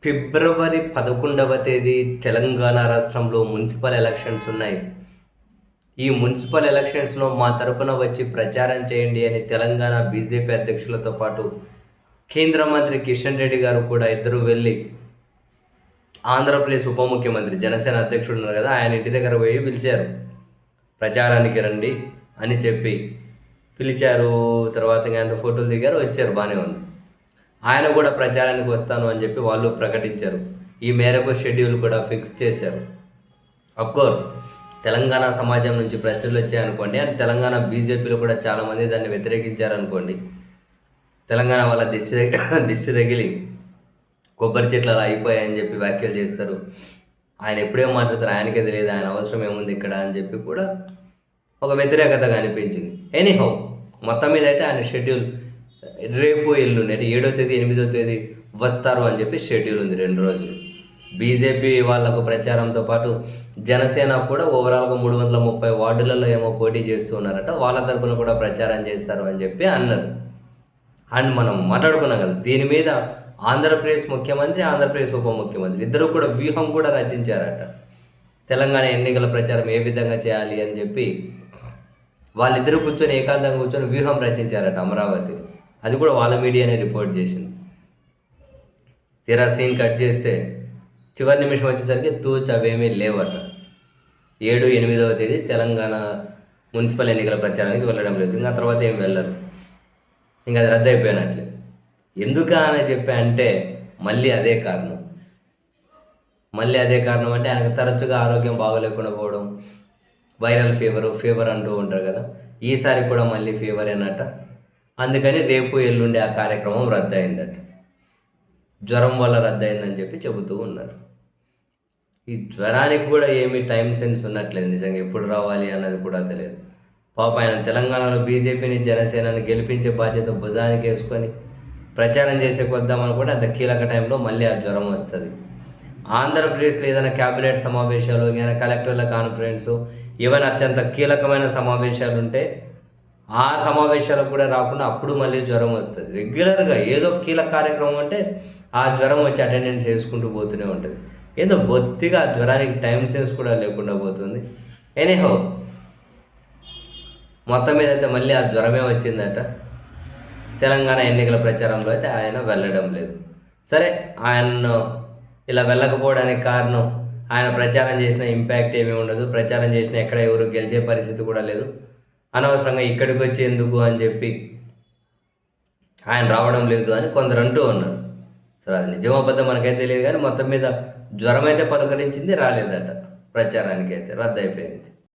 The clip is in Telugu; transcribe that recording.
ఫిబ్రవరి 11వ తేదీ తెలంగాణ రాష్ట్రంలో మున్సిపల్ ఎలక్షన్స్ ఉన్నాయి. ఈ మున్సిపల్ ఎలక్షన్స్లో మా తరపున వచ్చి ప్రచారం చేయండి అని తెలంగాణ బీజేపీ అధ్యక్షులతో పాటు కేంద్ర మంత్రి కిషన్ రెడ్డి గారు కూడా ఇద్దరు వెళ్ళి ఆంధ్రప్రదేశ్ ఉప ముఖ్యమంత్రి జనసేన అధ్యక్షుడు ఉన్నారు కదా, ఆయన ఇంటి దగ్గర పోయి పిలిచారు. ప్రచారానికి రండి అని చెప్పి పిలిచారు. తర్వాత ఇంకా ఫోటోలు దిగారు, వచ్చారు, బాగానే ఉంది. ఆయన కూడా ప్రచారానికి వస్తాను అని చెప్పి వాళ్ళు ప్రకటించారు. ఈ మేరకు షెడ్యూల్ కూడా ఫిక్స్ చేశారు. కోర్స్ తెలంగాణ సమాజం నుంచి ప్రశ్నలు వచ్చాయనుకోండి, అండ్ తెలంగాణ బీజేపీలో కూడా చాలామంది దాన్ని వ్యతిరేకించారనుకోండి. తెలంగాణ వాళ్ళ దిష్టి తగిలి కొబ్బరి చెట్లు అలా అయిపోయాయని చెప్పి వ్యాఖ్యలు చేస్తారు. ఆయన ఎప్పుడేం మాట్లాడతారు ఆయనకే తెలియదు, ఆయన అవసరం ఏముంది ఇక్కడ అని చెప్పి కూడా ఒక వ్యతిరేకతగా అనిపించింది. ఎనీహౌ మొత్తం మీద అయితే ఆయన షెడ్యూల్ రేపు ఎల్లుండి అంటే 7వ తేదీ 8వ తేదీ వస్తారు అని చెప్పి షెడ్యూల్ ఉంది, 2 రోజులు. బీజేపీ వాళ్ళకు ప్రచారంతో పాటు జనసేన కూడా ఓవరాల్గా 330 వార్డులలో ఏమో పోటీ చేస్తూ ఉన్నారట, వాళ్ళ తరపున కూడా ప్రచారం చేస్తారు అని చెప్పి అన్నారు. అండ్ మనం మాట్లాడుకున్నాం కదా, దీని మీద ఆంధ్రప్రదేశ్ ముఖ్యమంత్రి, ఆంధ్రప్రదేశ్ ఉప ముఖ్యమంత్రి ఇద్దరు కూడా వ్యూహం కూడా రచించారట. తెలంగాణ ఎన్నికల ప్రచారం ఏ విధంగా చేయాలి అని చెప్పి వాళ్ళిద్దరూ కూర్చొని ఏకాంతంగా కూర్చొని వ్యూహం రచించారట అమరావతిలో. అది కూడా వాళ్ళ మీడియానే రిపోర్ట్ చేసింది. తీరా సీన్ కట్ చేస్తే చివరి నిమిషం వచ్చేసరికి అవేమీ లేవట. 7, 8వ తేదీ తెలంగాణ మున్సిపల్ ఎన్నికల ప్రచారానికి వెళ్ళడం లేదు. ఇంకా తర్వాత ఏం వెళ్ళరు, ఇంకా అది రద్దయిపోయినట్లే. ఎందుకు అని చెప్పి అంటే మళ్ళీ అదే కారణం అంటే ఆయనకు తరచుగా ఆరోగ్యం బాగోలేకుండా పోవడం, వైరల్ ఫీవర్ అంటూ ఉంటారు కదా, ఈసారి కూడా మళ్ళీ ఫీవరేనట. అందుకని రేపు ఎల్లుండి ఆ కార్యక్రమం రద్దయిందట. జ్వరం వల్ల రద్దయిందని చెప్పి చెబుతూ ఉన్నారు. ఈ జ్వరానికి కూడా ఏమీ టైం సెన్స్ ఉన్నట్లేదు, నిజంగా ఎప్పుడు రావాలి అన్నది కూడా తెలియదు. పాప ఆయన తెలంగాణలో బీజేపీని జనసేనని గెలిపించే బాధ్యత భుజానికి వేసుకొని ప్రచారం చేసే కొద్దామనుకుంటే అంత కీలక టైంలో మళ్ళీ ఆ జ్వరం వస్తుంది. ఆంధ్రప్రదేశ్లో ఏదైనా క్యాబినెట్ సమావేశాలు, ఏదైనా కలెక్టర్ల కాన్ఫరెన్స్, ఏవైనా అత్యంత కీలకమైన సమావేశాలు ఉంటే ఆ సమావేశాలకు కూడా రాకుండా అప్పుడు మళ్ళీ జ్వరం వస్తుంది. రెగ్యులర్గా ఏదో కీలక కార్యక్రమం అంటే ఆ జ్వరం వచ్చి అటెండెన్స్ వేసుకుంటూ పోతూనే ఉంటుంది. ఏదో బొత్తిగా ఆ జ్వరానికి టైం సెన్స్ కూడా లేకుండా పోతుంది. ఎనీహౌ మొత్తం మీద అయితే మళ్ళీ ఆ జ్వరమే వచ్చిందట. తెలంగాణ ఎన్నికల ప్రచారంలో అయితే ఆయన వెళ్ళడం లేదు. సరే, ఆయన ఇలా వెళ్ళకపోవడానికి కారణం ఆయన ప్రచారం చేసిన ఇంపాక్ట్ ఏమీ ఉండదు, ప్రచారం చేసిన ఎక్కడ ఎవరు గెలిచే పరిస్థితి కూడా లేదు, అనవసరంగా ఇక్కడికి వచ్చి ఎందుకు అని చెప్పి ఆయన రావడం లేదు అని కొందరు అంటూ ఉన్నారు. సరే, అది నిజమో అబద్ధం మనకైతే తెలియదు, కానీ మొత్తం మీద జ్వరం అయితే పలకరించింది, రాలేదట. ప్రచారానికి అయితే రద్దయిపోయింది.